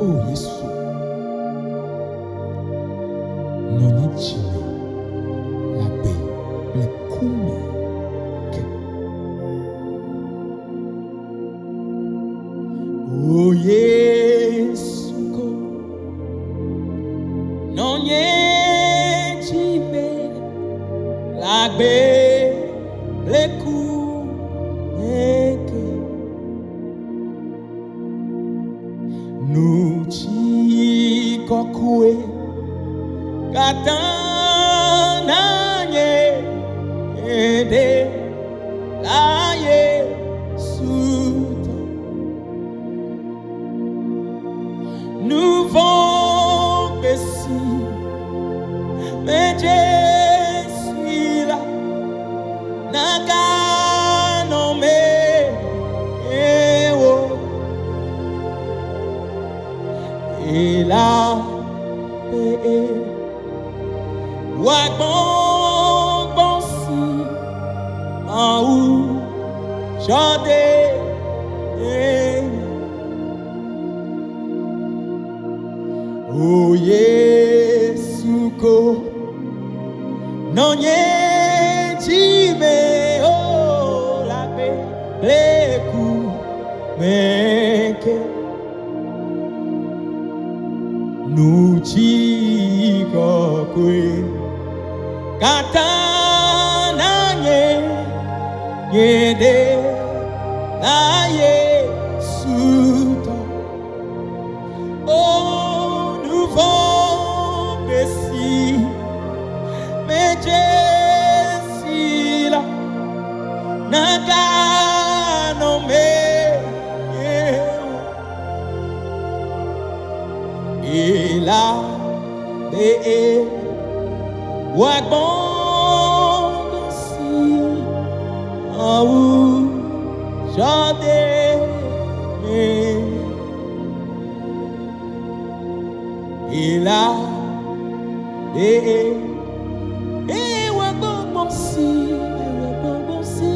Oh Yesu, noni chile la be le kume ke. Oh Yesu ko noni chile la be le kume ke. Nuchi kokue katana nye ede la Yesuta. Nouveau Bessie mais je suis là nakano me ewo ela pe wa bon si en ou jode oh Yesu ko non ye jibe oh la pe le ku meke nuchi kokwe katana nye yede na Yesuta. Oh nouveau Bessie mais Jessila nakano me ela be wa bon si au jade ela be wa bon si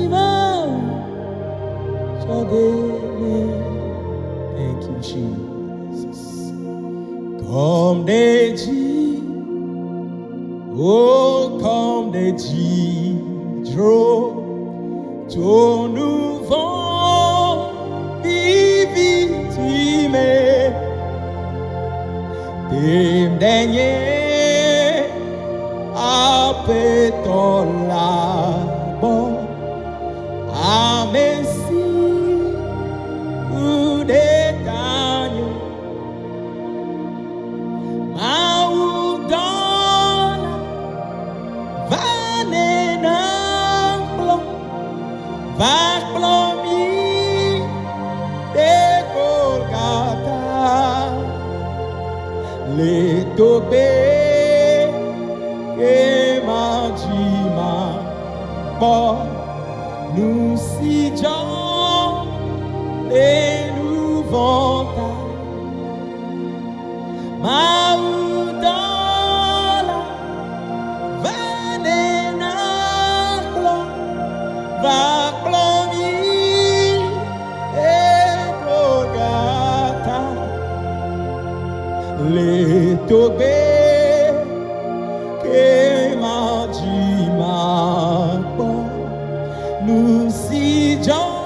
ma jade. Thank you, Jesus. Comme des J, oh comme des J, ton nouveau vivitime, tim dernier après ton labo, amen si ou détail. Va plomi de Golgata, le tobe que majima bo nous si Jean les nouveaux Maudala vanena va le tobe que majima bo nous si Jean